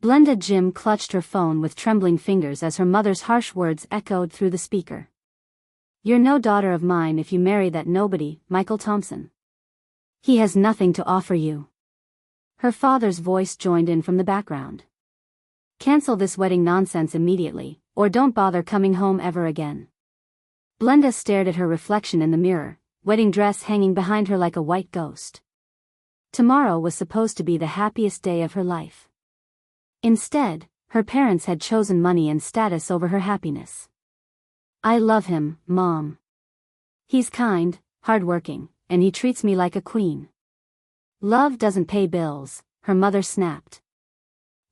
Blenda Jim clutched her phone with trembling fingers as her mother's harsh words echoed through the speaker. "You're no daughter of mine if you marry that nobody, Michael Thompson. He has nothing to offer you." Her father's voice joined in from the background. "Cancel this wedding nonsense immediately, or don't bother coming home ever again." Blenda stared at her reflection in the mirror, wedding dress hanging behind her like a white ghost. Tomorrow was supposed to be the happiest day of her life. Instead, her parents had chosen money and status over her happiness. "I love him, Mom. He's kind, hardworking, and he treats me like a queen." "Love doesn't pay bills," her mother snapped.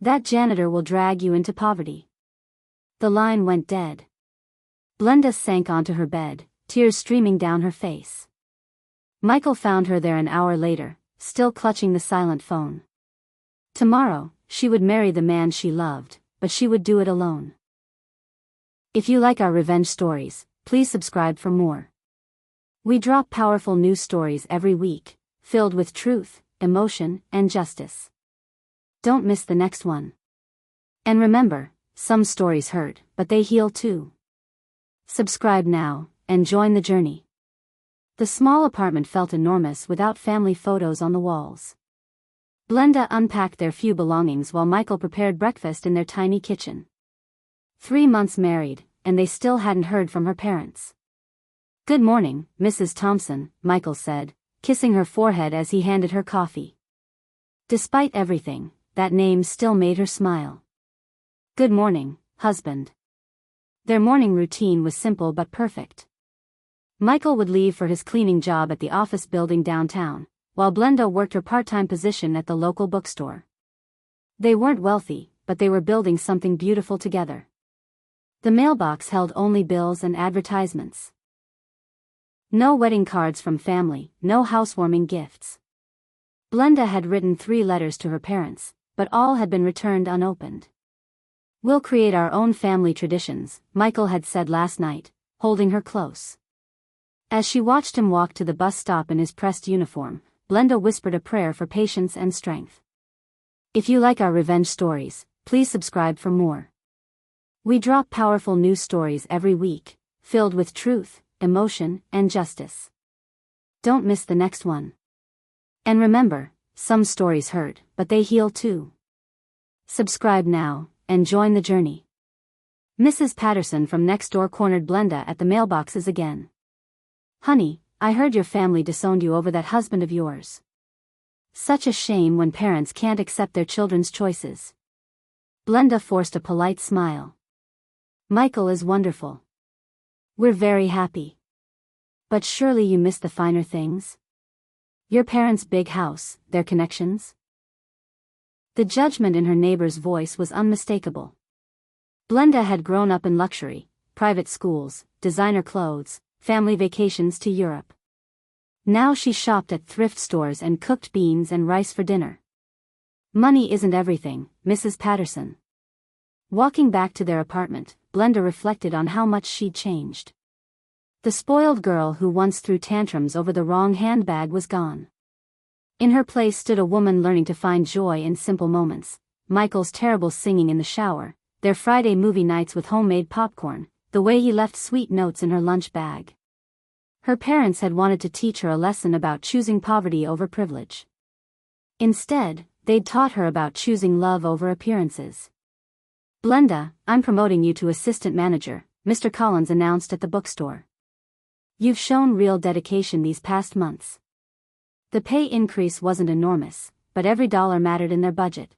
"That janitor will drag you into poverty." The line went dead. Blenda sank onto her bed, tears streaming down her face. Michael found her there an hour later, still clutching the silent phone. Tomorrow, she would marry the man she loved, but she would do it alone. If you like our revenge stories, please subscribe for more. We drop powerful news stories every week, filled with truth, emotion, and justice. Don't miss the next one. And remember, some stories hurt, but they heal too. Subscribe now, and join the journey. The small apartment felt enormous without family photos on the walls. Blenda unpacked their few belongings while Michael prepared breakfast in their tiny kitchen. 3 months married, and they still hadn't heard from her parents. "Good morning, Mrs. Thompson," Michael said, kissing her forehead as he handed her coffee. Despite everything, that name still made her smile. "Good morning, husband." Their morning routine was simple but perfect. Michael would leave for his cleaning job at the office building downtown, while Blenda worked her part-time position at the local bookstore. They weren't wealthy, but they were building something beautiful together. The mailbox held only bills and advertisements. No wedding cards from family, no housewarming gifts. Blenda had written 3 letters to her parents, but all had been returned unopened. "We'll create our own family traditions," Michael had said last night, holding her close. As she watched him walk to the bus stop in his pressed uniform, Blenda whispered a prayer for patience and strength. If you like our revenge stories, please subscribe for more. We drop powerful news stories every week, filled with truth, emotion, and justice. Don't miss the next one. And remember, some stories hurt, but they heal too. Subscribe now, and join the journey. Mrs. Patterson from next door cornered Blenda at the mailboxes again. "Honey, I heard your family disowned you over that husband of yours. Such a shame when parents can't accept their children's choices." Blenda forced a polite smile. "Michael is wonderful. We're very happy. But surely you miss the finer things? Your parents' big house, their connections?" The judgment in her neighbor's voice was unmistakable. Blenda had grown up in luxury, private schools, designer clothes, family vacations to Europe. Now she shopped at thrift stores and cooked beans and rice for dinner. "Money isn't everything, Mrs. Patterson." Walking back to their apartment, Blenda reflected on how much she'd changed. The spoiled girl who once threw tantrums over the wrong handbag was gone. In her place stood a woman learning to find joy in simple moments. Michael's terrible singing in the shower, their Friday movie nights with homemade popcorn, the way he left sweet notes in her lunch bag. Her parents had wanted to teach her a lesson about choosing poverty over privilege. Instead, they'd taught her about choosing love over appearances. "Blenda, I'm promoting you to assistant manager," Mr. Collins announced at the bookstore. "You've shown real dedication these past months." The pay increase wasn't enormous, but every dollar mattered in their budget.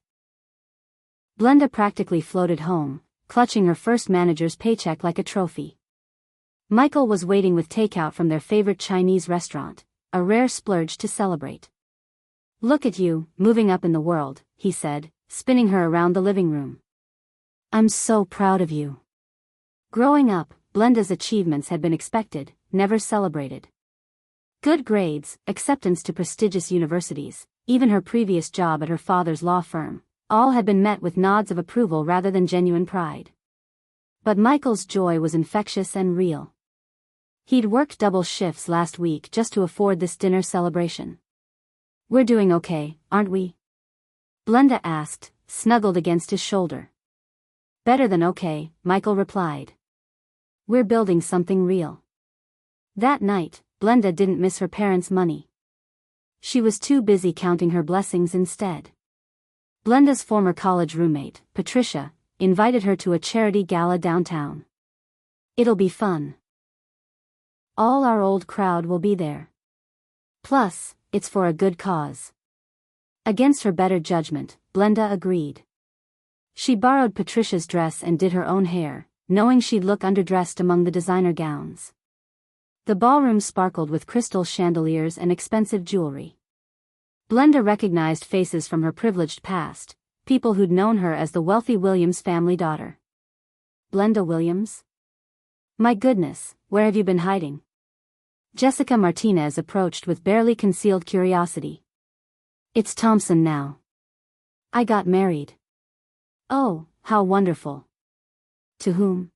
Blenda practically floated home, clutching her first manager's paycheck like a trophy. Michael was waiting with takeout from their favorite Chinese restaurant, a rare splurge to celebrate. "Look at you, moving up in the world," he said, spinning her around the living room. "I'm so proud of you." Growing up, Blenda's achievements had been expected, never celebrated. Good grades, acceptance to prestigious universities, even her previous job at her father's law firm, all had been met with nods of approval rather than genuine pride. But Michael's joy was infectious and real. He'd worked double shifts last week just to afford this dinner celebration. "We're doing okay, aren't we?" Blenda asked, snuggled against his shoulder. Better than okay, Michael replied. We're building something real. That night, Blenda didn't miss her parents' money. She was too busy counting her blessings instead. Blenda's former college roommate, Patricia, invited her to a charity gala downtown. It'll be fun. All our old crowd will be there. Plus, it's for a good cause. Against her better judgment, Blenda agreed. She borrowed Patricia's dress and did her own hair, knowing she'd look underdressed among the designer gowns. The ballroom sparkled with crystal chandeliers and expensive jewelry. Blenda recognized faces from her privileged past, people who'd known her as the wealthy Williams family daughter. Blenda Williams? My goodness, where have you been hiding? Jessica Martinez approached with barely concealed curiosity. It's Thompson now. I got married. Oh, how wonderful. To whom?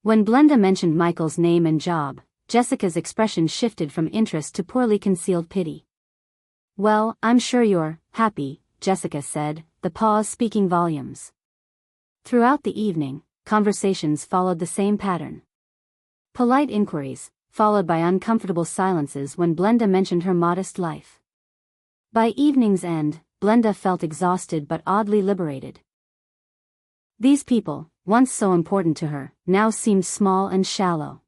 When Blenda mentioned Michael's name and job, Jessica's expression shifted from interest to poorly concealed pity. Well, I'm sure you're happy, Jessica said, the pause speaking volumes. Throughout the evening, conversations followed the same pattern. Polite inquiries, followed by uncomfortable silences when Blenda mentioned her modest life. By evening's end, Blenda felt exhausted but oddly liberated. These people, once so important to her, now seemed small and shallow.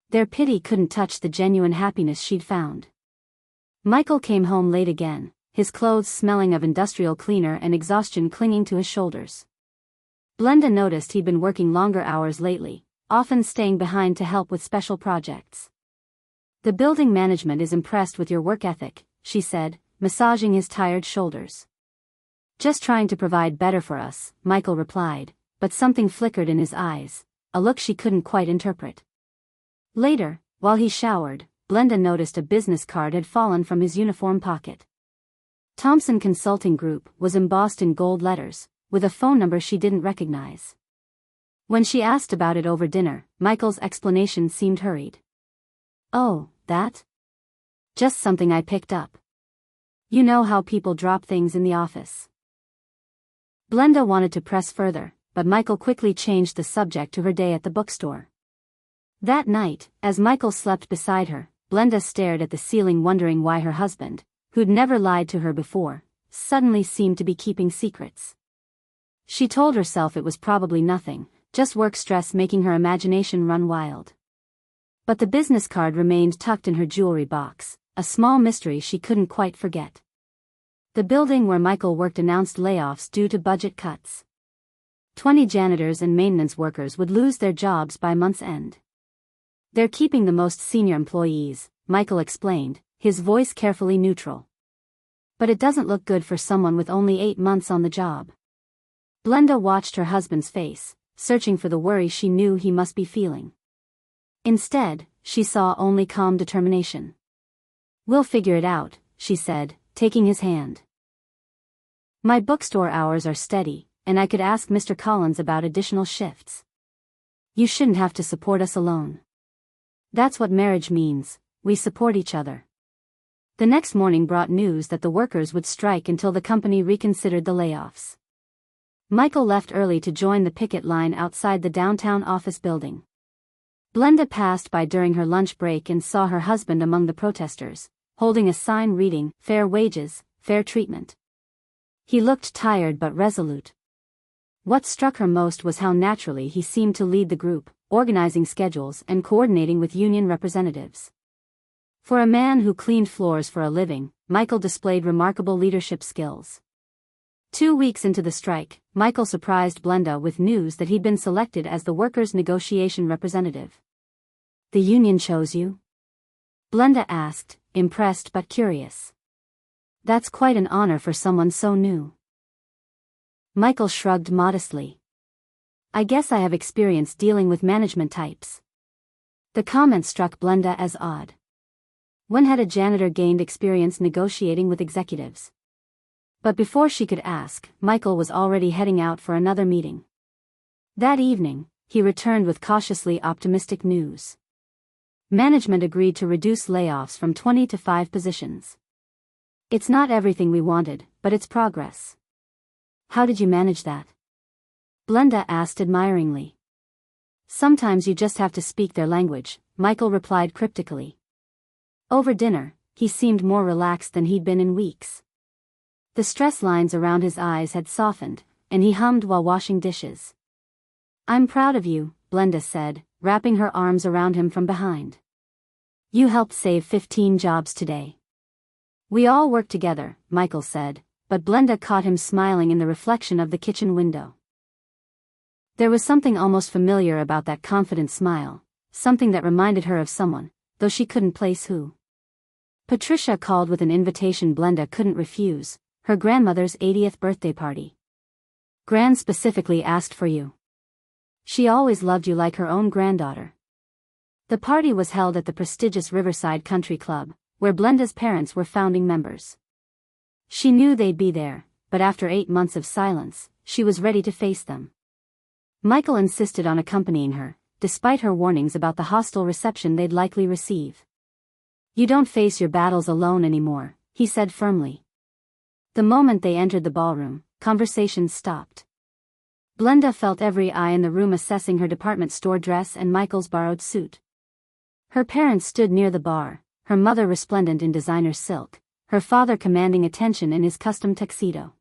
Their pity couldn't touch the genuine happiness she'd found. Michael came home late again, his clothes smelling of industrial cleaner and exhaustion clinging to his shoulders. Blenda noticed he'd been working longer hours lately, often staying behind to help with special projects. The building management is impressed with your work ethic, she said, massaging his tired shoulders. Just trying to provide better for us, Michael replied, but something flickered in his eyes, a look she couldn't quite interpret. Later, while he showered, Blenda noticed a business card had fallen from his uniform pocket. Thompson Consulting Group was embossed in gold letters, with a phone number she didn't recognize. When she asked about it over dinner, Michael's explanation seemed hurried. Oh, that? Just something I picked up. You know how people drop things in the office. Blenda wanted to press further, but Michael quickly changed the subject to her day at the bookstore. That night, as Michael slept beside her, Blenda stared at the ceiling wondering why her husband, who'd never lied to her before, suddenly seemed to be keeping secrets. She told herself it was probably nothing, just work stress making her imagination run wild. But the business card remained tucked in her jewelry box, a small mystery she couldn't quite forget. The building where Michael worked announced layoffs due to budget cuts. 20 janitors and maintenance workers would lose their jobs by month's end. They're keeping the most senior employees, Michael explained, his voice carefully neutral. But it doesn't look good for someone with only 8 months on the job. Blenda watched her husband's face, searching for the worry she knew he must be feeling. Instead, she saw only calm determination. We'll figure it out, she said, taking his hand. My bookstore hours are steady, and I could ask Mr. Collins about additional shifts. You shouldn't have to support us alone. That's what marriage means, we support each other. The next morning brought news that the workers would strike until the company reconsidered the layoffs. Michael left early to join the picket line outside the downtown office building. Blenda passed by during her lunch break and saw her husband among the protesters, holding a sign reading, "Fair wages, fair treatment." He looked tired but resolute. What struck her most was how naturally he seemed to lead the group, organizing schedules and coordinating with union representatives. For a man who cleaned floors for a living, Michael displayed remarkable leadership skills. 2 weeks into the strike, Michael surprised Blenda with news that he'd been selected as the workers' negotiation representative. The union chose you? Blenda asked, impressed but curious. That's quite an honor for someone so new. Michael shrugged modestly. I guess I have experience dealing with management types. The comment struck Blenda as odd. When had a janitor gained experience negotiating with executives? But before she could ask, Michael was already heading out for another meeting. That evening, he returned with cautiously optimistic news. Management agreed to reduce layoffs from 20 to 5 positions. It's not everything we wanted, but it's progress. How did you manage that? Blenda asked admiringly. Sometimes you just have to speak their language, Michael replied cryptically. Over dinner, he seemed more relaxed than he'd been in weeks. The stress lines around his eyes had softened, and he hummed while washing dishes. I'm proud of you, Blenda said, wrapping her arms around him from behind. You helped save 15 jobs today. We all work together, Michael said, but Blenda caught him smiling in the reflection of the kitchen window. There was something almost familiar about that confident smile, something that reminded her of someone, though she couldn't place who. Patricia called with an invitation Blenda couldn't refuse, her grandmother's 80th birthday party. Gran specifically asked for you. She always loved you like her own granddaughter. The party was held at the prestigious Riverside Country Club, where Blenda's parents were founding members. She knew they'd be there, but after 8 months of silence, she was ready to face them. Michael insisted on accompanying her, despite her warnings about the hostile reception they'd likely receive. You don't face your battles alone anymore, he said firmly. The moment they entered the ballroom, conversation stopped. Blenda felt every eye in the room assessing her department store dress and Michael's borrowed suit. Her parents stood near the bar, her mother resplendent in designer silk, her father commanding attention in his custom tuxedo.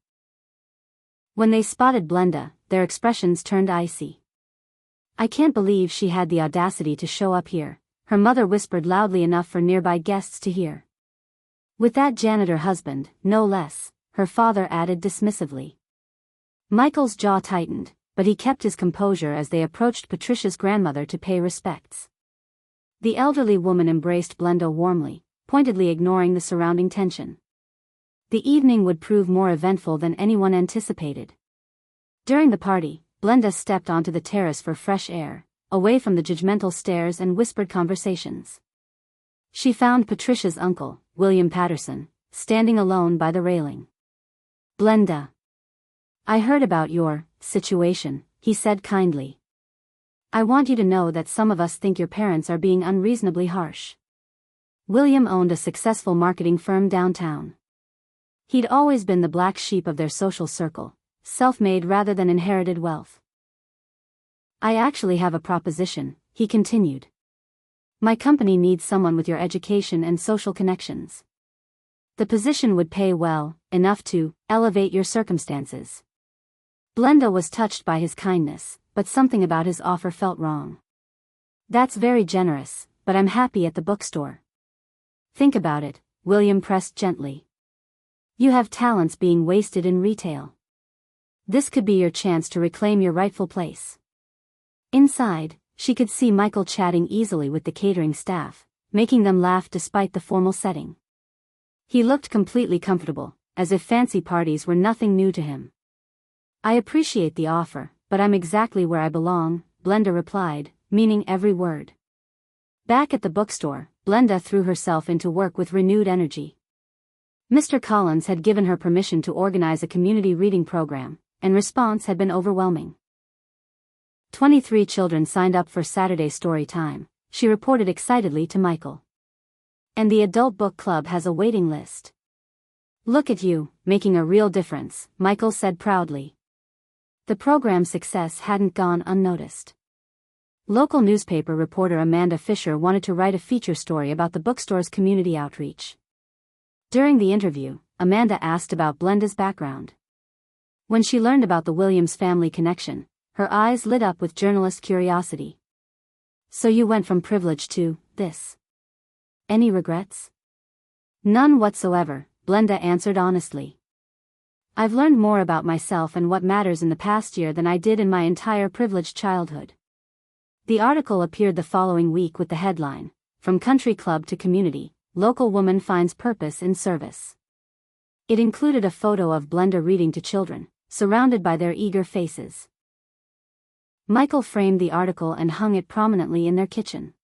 When they spotted Blenda, their expressions turned icy. I can't believe she had the audacity to show up here, her mother whispered loudly enough for nearby guests to hear. With that janitor husband, no less, her father added dismissively. Michael's jaw tightened, but he kept his composure as they approached Patricia's grandmother to pay respects. The elderly woman embraced Blenda warmly, pointedly ignoring the surrounding tension. The evening would prove more eventful than anyone anticipated. During the party, Blenda stepped onto the terrace for fresh air, away from the judgmental stares and whispered conversations. She found Patricia's uncle, William Patterson, standing alone by the railing. Blenda. I heard about your situation, he said kindly. I want you to know that some of us think your parents are being unreasonably harsh. William owned a successful marketing firm downtown. He'd always been the black sheep of their social circle, self-made rather than inherited wealth. I actually have a proposition, he continued. My company needs someone with your education and social connections. The position would pay well, enough to elevate your circumstances. Blenda was touched by his kindness, but something about his offer felt wrong. That's very generous, but I'm happy at the bookstore. Think about it, William pressed gently. You have talents being wasted in retail. This could be your chance to reclaim your rightful place. Inside, she could see Michael chatting easily with the catering staff, making them laugh despite the formal setting. He looked completely comfortable, as if fancy parties were nothing new to him. I appreciate the offer, but I'm exactly where I belong, Blenda replied, meaning every word. Back at the bookstore, Blenda threw herself into work with renewed energy. Mr. Collins had given her permission to organize a community reading program, and response had been overwhelming. 23 children signed up for Saturday story time, she reported excitedly to Michael. And the adult book club has a waiting list. Look at you, making a real difference, Michael said proudly. The program's success hadn't gone unnoticed. Local newspaper reporter Amanda Fisher wanted to write a feature story about the bookstore's community outreach. During the interview, Amanda asked about Blenda's background. When she learned about the Williams family connection, her eyes lit up with journalist curiosity. So you went from privilege to this. Any regrets? None whatsoever, Blenda answered honestly. I've learned more about myself and what matters in the past year than I did in my entire privileged childhood. The article appeared the following week with the headline, From Country Club to Community, Local Woman Finds Purpose in Service. It included a photo of Blenda reading to children, surrounded by their eager faces. Michael framed the article and hung it prominently in their kitchen.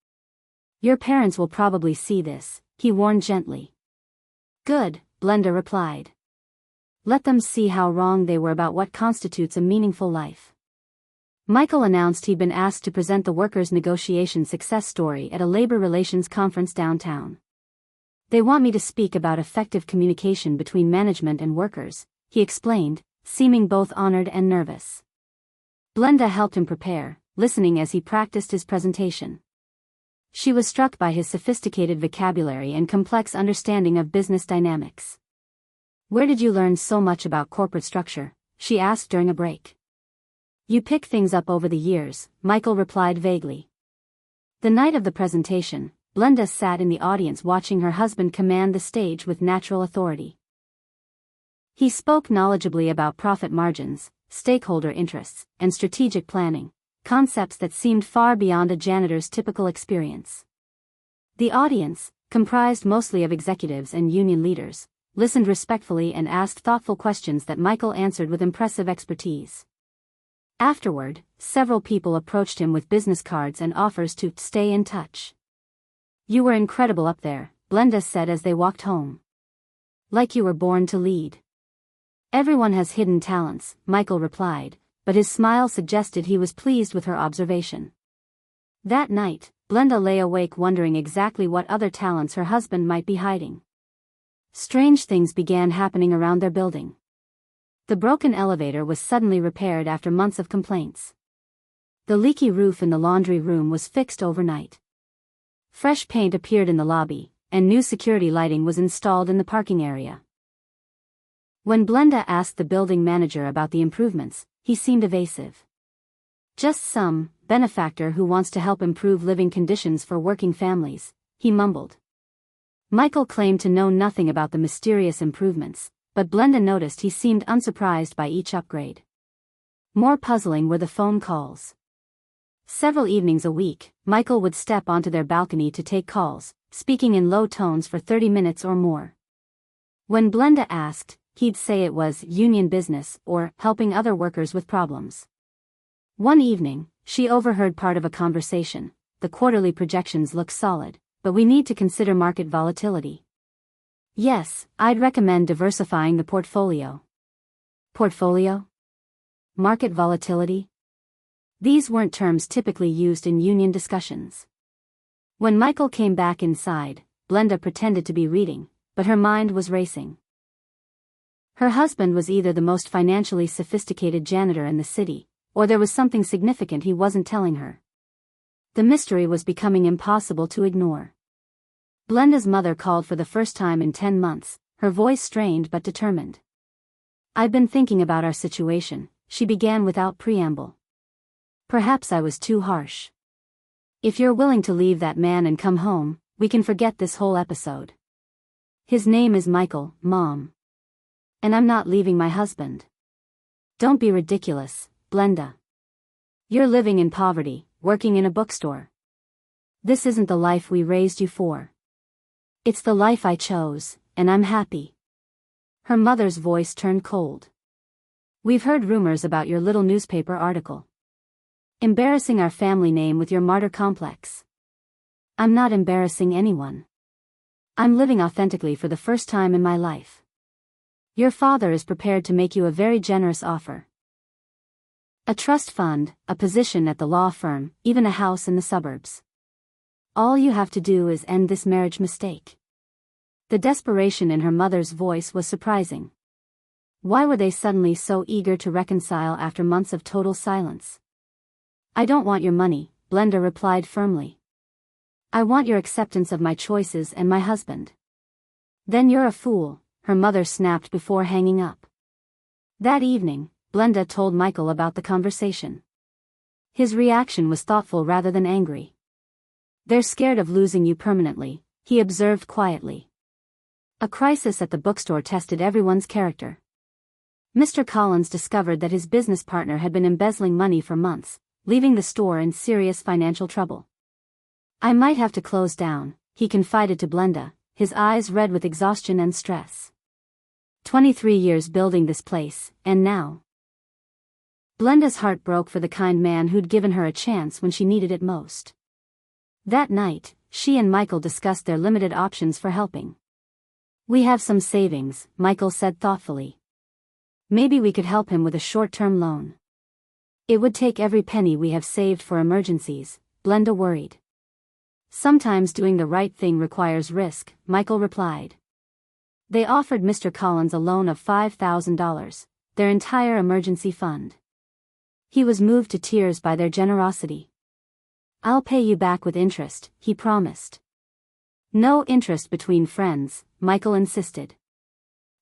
Your parents will probably see this, he warned gently. Good, Blenda replied. Let them see how wrong they were about what constitutes a meaningful life. Michael announced he'd been asked to present the workers' negotiation success story at a labor relations conference downtown. They want me to speak about effective communication between management and workers, he explained, seeming both honored and nervous. Blenda helped him prepare, listening as he practiced his presentation. She was struck by his sophisticated vocabulary and complex understanding of business dynamics. "Where did you learn so much about corporate structure?" she asked during a break. "You pick things up over the years," Michael replied vaguely. The night of the presentation, Blenda sat in the audience watching her husband command the stage with natural authority. He spoke knowledgeably about profit margins, stakeholder interests, and strategic planning, concepts that seemed far beyond a janitor's typical experience. The audience, comprised mostly of executives and union leaders, listened respectfully and asked thoughtful questions that Michael answered with impressive expertise. Afterward, several people approached him with business cards and offers to stay in touch. "You were incredible up there," Blenda said as they walked home. "Like you were born to lead." "Everyone has hidden talents," Michael replied, but his smile suggested he was pleased with her observation. That night, Blenda lay awake wondering exactly what other talents her husband might be hiding. Strange things began happening around their building. The broken elevator was suddenly repaired after months of complaints. The leaky roof in the laundry room was fixed overnight. Fresh paint appeared in the lobby, and new security lighting was installed in the parking area. When Blenda asked the building manager about the improvements, he seemed evasive. "Just some benefactor who wants to help improve living conditions for working families," he mumbled. Michael claimed to know nothing about the mysterious improvements, but Blenda noticed he seemed unsurprised by each upgrade. More puzzling were the phone calls. Several evenings a week, Michael would step onto their balcony to take calls, speaking in low tones for 30 minutes or more. When Blenda asked, he'd say it was union business or helping other workers with problems. One evening, she overheard part of a conversation. "The quarterly projections look solid, but we need to consider market volatility." "Yes, I'd recommend diversifying the portfolio." Portfolio? Market volatility? These weren't terms typically used in union discussions. When Michael came back inside, Blenda pretended to be reading, but her mind was racing. Her husband was either the most financially sophisticated janitor in the city, or there was something significant he wasn't telling her. The mystery was becoming impossible to ignore. Blenda's mother called for the first time in 10 months, her voice strained but determined. "I've been thinking about our situation," she began without preamble. "Perhaps I was too harsh. If you're willing to leave that man and come home, we can forget this whole episode. His name is Michael, Mom. And I'm not leaving my husband." "Don't be ridiculous, Blenda. You're living in poverty, working in a bookstore. This isn't the life we raised you for." "It's the life I chose, and I'm happy." Her mother's voice turned cold. "We've heard rumors about your little newspaper article. Embarrassing our family name with your martyr complex." "I'm not embarrassing anyone. I'm living authentically for the first time in my life. Your father is prepared to make you a very generous offer. A trust fund, a position at the law firm, even a house in the suburbs. All you have to do is end this marriage mistake." The desperation in her mother's voice was surprising. Why were they suddenly so eager to reconcile after months of total silence? "I don't want your money," Blenda replied firmly. "I want your acceptance of my choices and my husband." "Then you're a fool," her mother snapped before hanging up. That evening, Blenda told Michael about the conversation. His reaction was thoughtful rather than angry. "They're scared of losing you permanently," he observed quietly. A crisis at the bookstore tested everyone's character. Mr. Collins discovered that his business partner had been embezzling money for months, leaving the store in serious financial trouble. "I might have to close down," he confided to Blenda, his eyes red with exhaustion and stress. 23 years building this place, and now. Blenda's heart broke for the kind man who'd given her a chance when she needed it most. That night, she and Michael discussed their limited options for helping. "We have some savings," Michael said thoughtfully. "Maybe we could help him with a short-term loan." "It would take every penny we have saved for emergencies," Blenda worried. "Sometimes doing the right thing requires risk," Michael replied. They offered Mr. Collins a loan of $5,000, their entire emergency fund. He was moved to tears by their generosity. "I'll pay you back with interest," he promised. "No interest between friends," Michael insisted.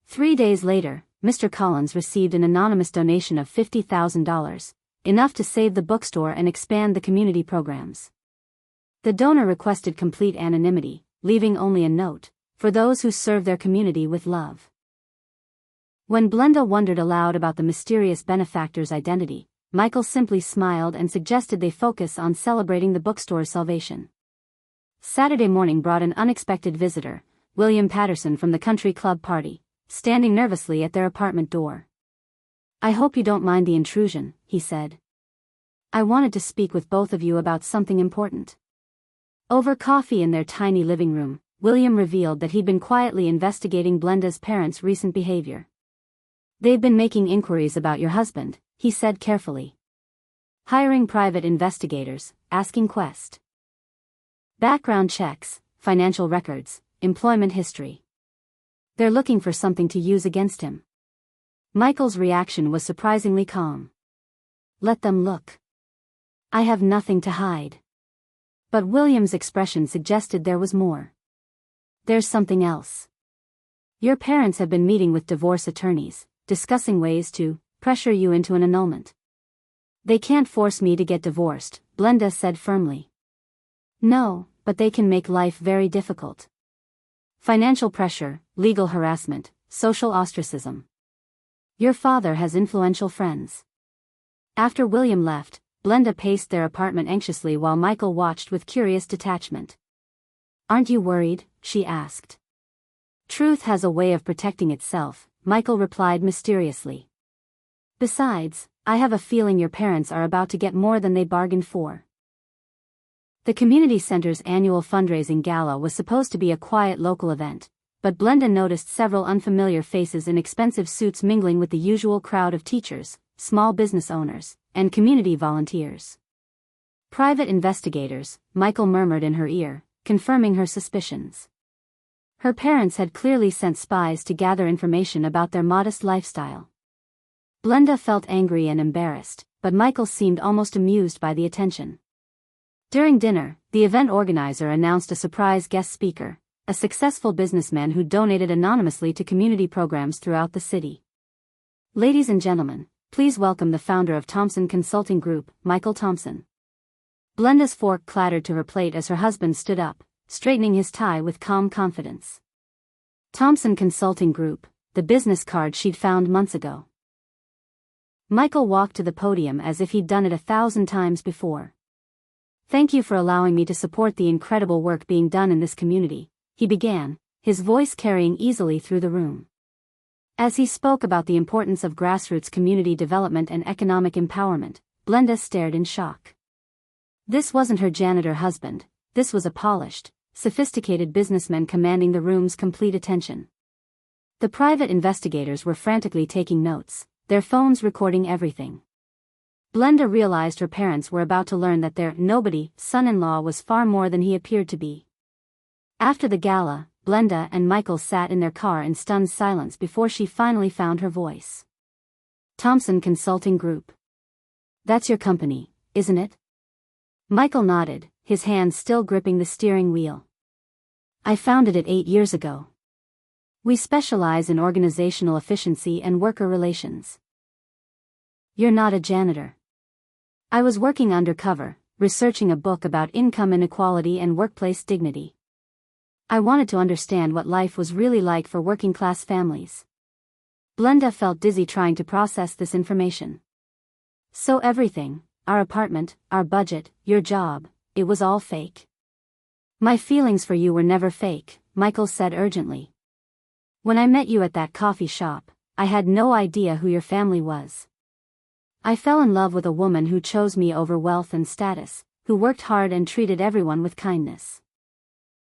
3 days later, Mr. Collins received an anonymous donation of $50,000, enough to save the bookstore and expand the community programs. The donor requested complete anonymity, leaving only a note, "For those who serve their community with love." When Blenda wondered aloud about the mysterious benefactor's identity, Michael simply smiled and suggested they focus on celebrating the bookstore's salvation. Saturday morning brought an unexpected visitor, William Patterson from the country club party, standing nervously at their apartment door. "I hope you don't mind the intrusion," he said. "I wanted to speak with both of you about something important." Over coffee in their tiny living room, William revealed that he'd been quietly investigating Blenda's parents' recent behavior. "They've been making inquiries about your husband," he said carefully. "Hiring private investigators, asking background checks, financial records, employment history. They're looking for something to use against him." Michael's reaction was surprisingly calm. "Let them look. I have nothing to hide." But William's expression suggested there was more. "There's something else. Your parents have been meeting with divorce attorneys, discussing ways to pressure you into an annulment." "They can't force me to get divorced," Blenda said firmly. "No, but they can make life very difficult. Financial pressure, legal harassment, social ostracism. Your father has influential friends." After William left, Blenda paced their apartment anxiously while Michael watched with curious detachment. "Aren't you worried?" she asked. "Truth has a way of protecting itself," Michael replied mysteriously. "Besides, I have a feeling your parents are about to get more than they bargained for." The community center's annual fundraising gala was supposed to be a quiet local event, but Blenda noticed several unfamiliar faces in expensive suits mingling with the usual crowd of teachers, small business owners, and community volunteers. "Private investigators," Michael murmured in her ear, confirming her suspicions. Her parents had clearly sent spies to gather information about their modest lifestyle. Blenda felt angry and embarrassed, but Michael seemed almost amused by the attention. During dinner, the event organizer announced a surprise guest speaker, a successful businessman who donated anonymously to community programs throughout the city. "Ladies and gentlemen, please welcome the founder of Thompson Consulting Group, Michael Thompson." Blenda's fork clattered to her plate as her husband stood up, straightening his tie with calm confidence. Thompson Consulting Group, the business card she'd found months ago. Michael walked to the podium as if he'd done it 1,000 times before. "Thank you for allowing me to support the incredible work being done in this community," he began, his voice carrying easily through the room. As he spoke about the importance of grassroots community development and economic empowerment, Blenda stared in shock. This wasn't her janitor husband, this was a polished, sophisticated businessman commanding the room's complete attention. The private investigators were frantically taking notes, their phones recording everything. Blenda realized her parents were about to learn that their nobody son-in-law was far more than he appeared to be. After the gala, Blenda and Michael sat in their car in stunned silence before she finally found her voice. "Thompson Consulting Group. That's your company, isn't it?" Michael nodded, his hands still gripping the steering wheel. "I founded it 8 years ago. We specialize in organizational efficiency and worker relations." "You're not a janitor." "I was working undercover, researching a book about income inequality and workplace dignity. I wanted to understand what life was really like for working-class families." Blenda felt dizzy trying to process this information. "So everything, our apartment, our budget, your job, it was all fake?" "My feelings for you were never fake," Michael said urgently. "When I met you at that coffee shop, I had no idea who your family was. I fell in love with a woman who chose me over wealth and status, who worked hard and treated everyone with kindness.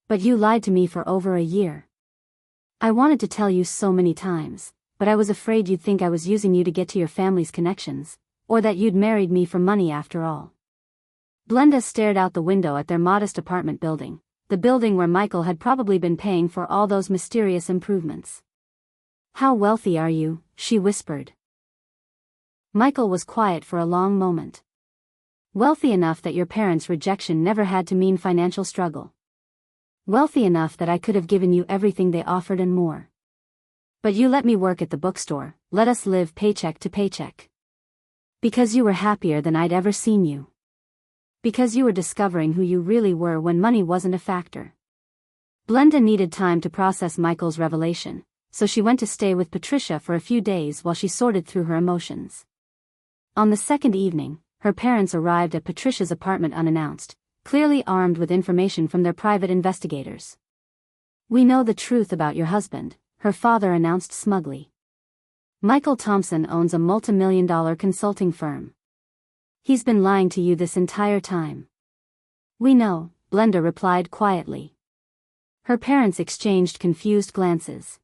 But you lied to me for over a year. I wanted to tell you so many times, but I was afraid you'd think I was using you to get to your family's connections, or that you'd married me for money after all." Blenda stared out the window at their modest apartment building, the building where Michael had probably been paying for all those mysterious improvements. "How wealthy are you?" she whispered. Michael was quiet for a long moment. Wealthy enough that your parents' rejection never had to mean financial struggle. Wealthy enough that I could have given you everything they offered and more. But you let me work at the bookstore, let us live paycheck to paycheck. Because you were happier than I'd ever seen you. Because you were discovering who you really were when money wasn't a factor. Blenda needed time to process Michael's revelation, so she went to stay with Patricia for a few days while she sorted through her emotions. On the second evening, her parents arrived at Patricia's apartment unannounced, clearly armed with information from their private investigators. "We know the truth about your husband," her father announced smugly. "Michael Thompson owns a multi-million-dollar consulting firm. He's been lying to you this entire time." "We know," Blenda replied quietly. Her parents exchanged confused glances.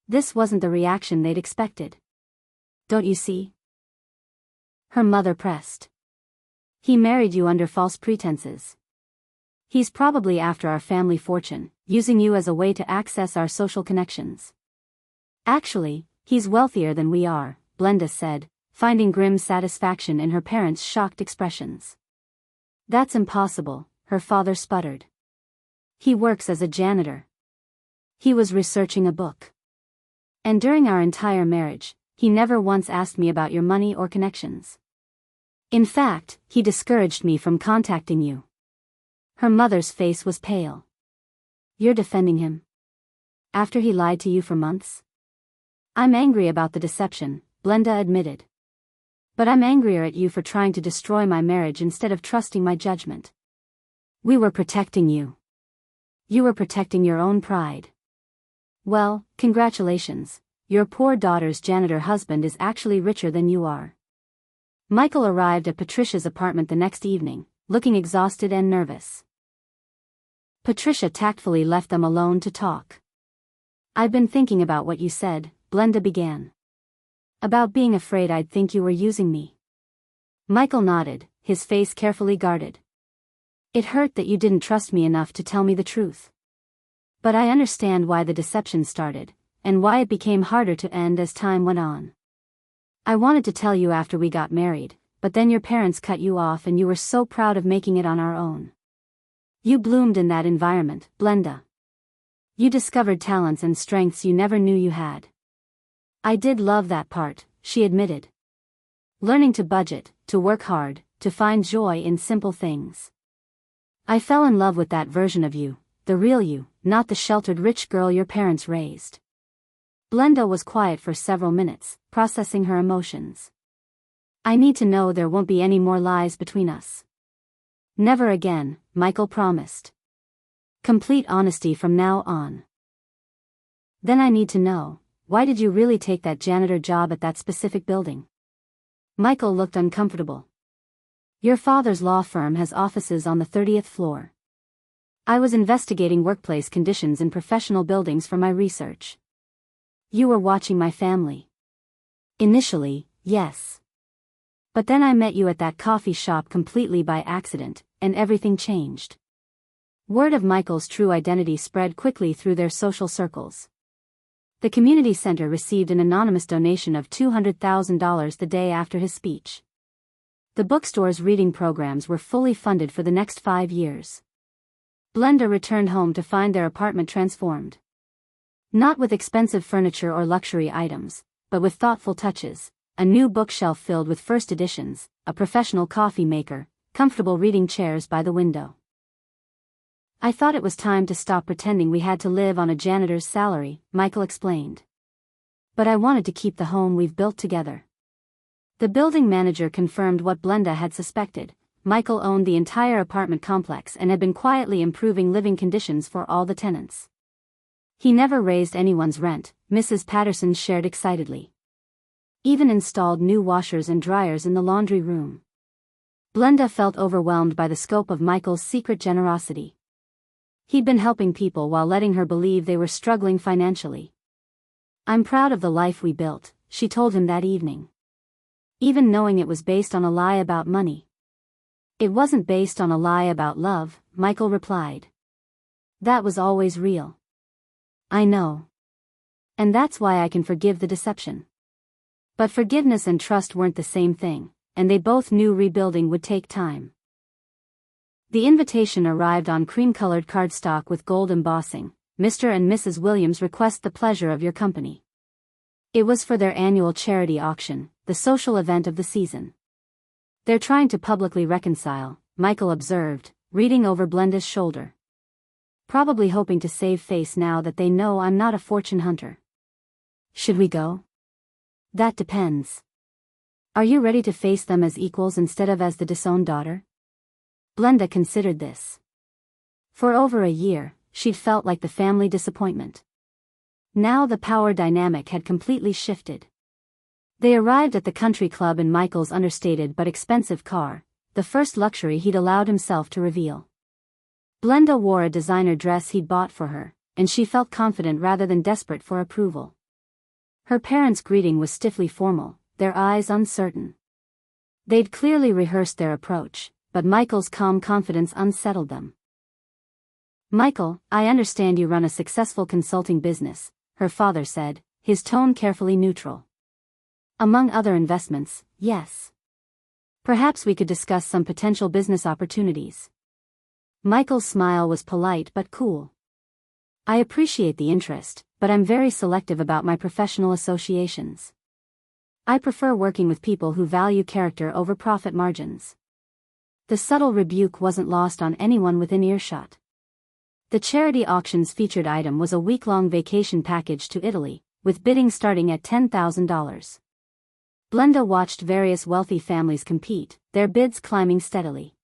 This wasn't the reaction they'd expected. "Don't you see?" her mother pressed. "He married you under false pretenses. He's probably after our family fortune, using you as a way to access our social connections. Actually, he's wealthier than we are," Blenda said, finding grim satisfaction in her parents' shocked expressions. "That's impossible," her father sputtered. "He works as a janitor. He was researching a book. And during our entire marriage, he never once asked me about your money or connections. In fact, he discouraged me from contacting you." Her mother's face was pale. "You're defending him? After he lied to you for months?" "I'm angry about the deception," Blenda admitted. "But I'm angrier at you for trying to destroy my marriage instead of trusting my judgment. We were protecting you. You were protecting your own pride. Well, congratulations, your poor daughter's janitor husband is actually richer than you are." Michael arrived at Patricia's apartment the next evening, looking exhausted and nervous. Patricia tactfully left them alone to talk. "I've been thinking about what you said," Blenda began. "About being afraid I'd think you were using me." Michael nodded, his face carefully guarded. "It hurt that you didn't trust me enough to tell me the truth. But I understand why the deception started, and why it became harder to end as time went on. I wanted to tell you after we got married, but then your parents cut you off and you were so proud of making it on our own. You bloomed in that environment, Blenda. You discovered talents and strengths you never knew you had." "I did love that part," she admitted. "Learning to budget, to work hard, to find joy in simple things. I fell in love with that version of you, the real you, not the sheltered rich girl your parents raised." Blenda was quiet for several minutes, processing her emotions. "I need to know there won't be any more lies between us." "Never again," Michael promised. "Complete honesty from now on." "Then I need to know, why did you really take that janitor job at that specific building?" Michael looked uncomfortable. "Your father's law firm has offices on the 30th floor. I was investigating workplace conditions in professional buildings for my research. You were watching my family." "Initially, yes. But then I met you at that coffee shop completely by accident, and everything changed." Word of Michael's true identity spread quickly through their social circles. The community center received an anonymous donation of $200,000 the day after his speech. The bookstore's reading programs were fully funded for the next 5 years. Blenda returned home to find their apartment transformed. Not with expensive furniture or luxury items, but with thoughtful touches, a new bookshelf filled with first editions, a professional coffee maker, comfortable reading chairs by the window. "I thought it was time to stop pretending we had to live on a janitor's salary," Michael explained. "But I wanted to keep the home we've built together." The building manager confirmed what Blenda had suspected. Michael owned the entire apartment complex and had been quietly improving living conditions for all the tenants. "He never raised anyone's rent," Mrs. Patterson shared excitedly. "Even installed new washers and dryers in the laundry room." Blenda felt overwhelmed by the scope of Michael's secret generosity. He'd been helping people while letting her believe they were struggling financially. "I'm proud of the life we built," she told him that evening. Even knowing it was based on a lie about money. "It wasn't based on a lie about love," Michael replied. "That was always real." "I know. And that's why I can forgive the deception. But forgiveness and trust weren't the same thing, and they both knew rebuilding would take time. The invitation arrived on cream-colored cardstock with gold embossing. Mr. and Mrs. Williams request the pleasure of your company. It was for their annual charity auction, the social event of the season. They're trying to publicly reconcile, Michael observed, reading over Blenda's shoulder. Probably hoping to save face now that they know I'm not a fortune hunter. Should we go? That depends. Are you ready to face them as equals instead of as the disowned daughter? Blenda considered this. For over a year, she'd felt like the family disappointment. Now the power dynamic had completely shifted. They arrived at the country club in Michael's understated but expensive car, the first luxury he'd allowed himself to reveal. Blenda wore a designer dress he'd bought for her, and she felt confident rather than desperate for approval. Her parents' greeting was stiffly formal, their eyes uncertain. They'd clearly rehearsed their approach, but Michael's calm confidence unsettled them. Michael, I understand you run a successful consulting business, her father said, his tone carefully neutral. Among other investments, yes. Perhaps we could discuss some potential business opportunities. Michael's smile was polite but cool. I appreciate the interest, but I'm very selective about my professional associations. I prefer working with people who value character over profit margins. The subtle rebuke wasn't lost on anyone within earshot. The charity auction's featured item was a week-long vacation package to Italy, with bidding starting at $10,000. Blenda watched various wealthy families compete, their bids climbing steadily.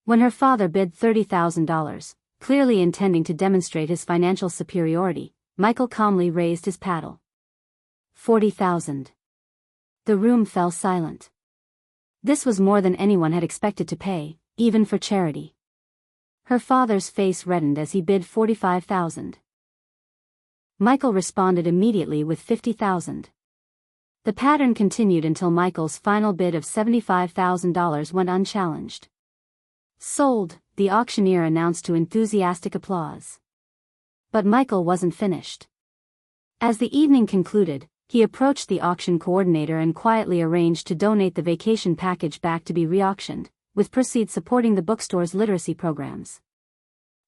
When her father bid $30,000, clearly intending to demonstrate his financial superiority, Michael calmly raised his paddle. $40,000. The room fell silent. This was more than anyone had expected to pay, even for charity. Her father's face reddened as he bid $45,000. Michael responded immediately with $50,000. The pattern continued until Michael's final bid of $75,000 went unchallenged. Sold, the auctioneer announced to enthusiastic applause. But Michael wasn't finished. As the evening concluded, he approached the auction coordinator and quietly arranged to donate the vacation package back to be re-auctioned, with proceeds supporting the bookstore's literacy programs.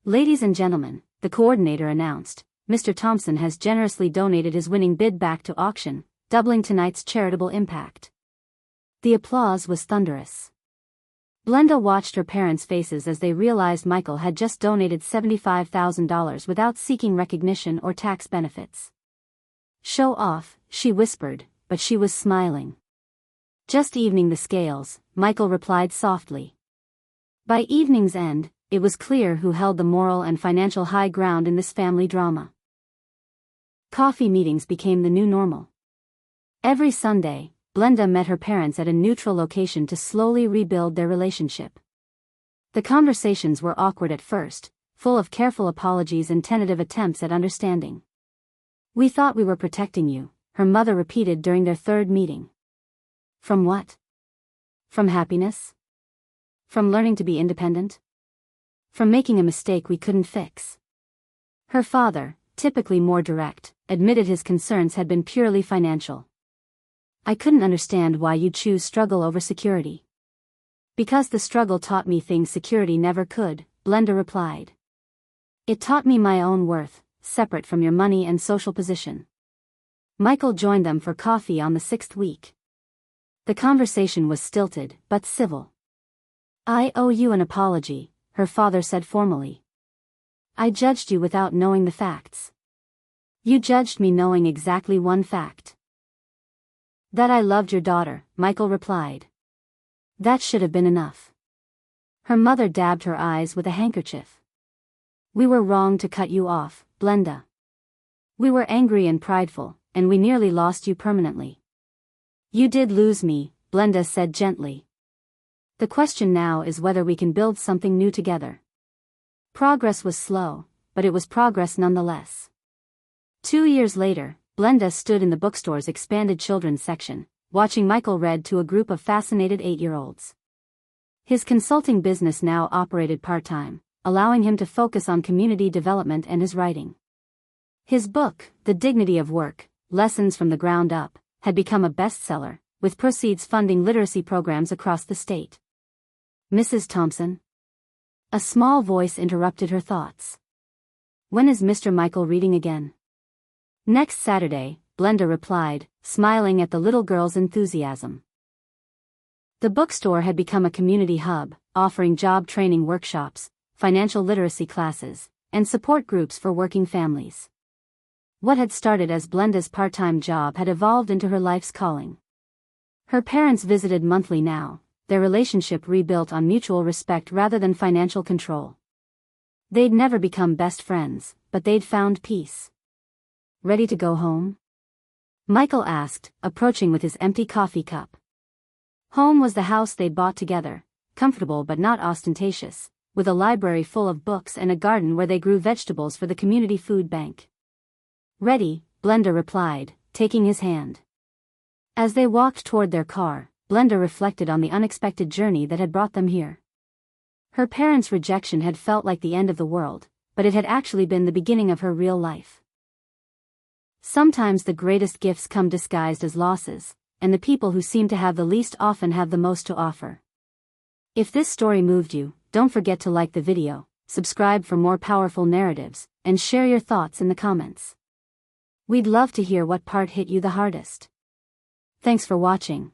Ladies and gentlemen, the coordinator announced, Mr. Thompson has generously donated his winning bid back to auction, doubling tonight's charitable impact. The applause was thunderous. Blenda watched her parents' faces as they realized Michael had just donated $75,000 without seeking recognition or tax benefits. Show off, she whispered, but she was smiling. Just evening the scales, Michael replied softly. By evening's end, it was clear who held the moral and financial high ground in this family drama. Coffee meetings became the new normal. Every Sunday, Blenda met her parents at a neutral location to slowly rebuild their relationship. The conversations were awkward at first, full of careful apologies and tentative attempts at understanding. We thought we were protecting you, her mother repeated during their third meeting. From what? From happiness? From learning to be independent? From making a mistake we couldn't fix? Her father, typically more direct, admitted his concerns had been purely financial. I couldn't understand why you choose struggle over security. Because the struggle taught me things security never could, Blenda replied. It taught me my own worth, separate from your money and social position. Michael joined them for coffee on the 6th week. The conversation was stilted, but civil. I owe you an apology, her father said formally. I judged you without knowing the facts. You judged me knowing exactly one fact. That I loved your daughter, Michael replied. That should have been enough. Her mother dabbed her eyes with a handkerchief. We were wrong to cut you off, Blenda. We were angry and prideful, and we nearly lost you permanently. You did lose me, Blenda said gently. The question now is whether we can build something new together. Progress was slow, but it was progress nonetheless. 2 years later, Blenda stood in the bookstore's expanded children's section, watching Michael read to a group of fascinated 8-year-olds. His consulting business now operated part-time, allowing him to focus on community development and his writing. His book, The Dignity of Work, Lessons from the Ground Up, had become a bestseller, with proceeds funding literacy programs across the state. Mrs. Thompson? A small voice interrupted her thoughts. When is Mr. Michael reading again? Next Saturday, Blenda replied, smiling at the little girl's enthusiasm. The bookstore had become a community hub, offering job training workshops, financial literacy classes, and support groups for working families. What had started as Blenda's part-time job had evolved into her life's calling. Her parents visited monthly now, their relationship rebuilt on mutual respect rather than financial control. They'd never become best friends, but they'd found peace. Ready to go home? Michael asked, approaching with his empty coffee cup. Home was the house they'd bought together, comfortable but not ostentatious, with a library full of books and a garden where they grew vegetables for the community food bank. Ready, Blenda replied, taking his hand. As they walked toward their car, Blenda reflected on the unexpected journey that had brought them here. Her parents' rejection had felt like the end of the world, but it had actually been the beginning of her real life. Sometimes the greatest gifts come disguised as losses, and the people who seem to have the least often have the most to offer. If this story moved you, don't forget to like the video, subscribe for more powerful narratives, and share your thoughts in the comments. We'd love to hear what part hit you the hardest. Thanks for watching.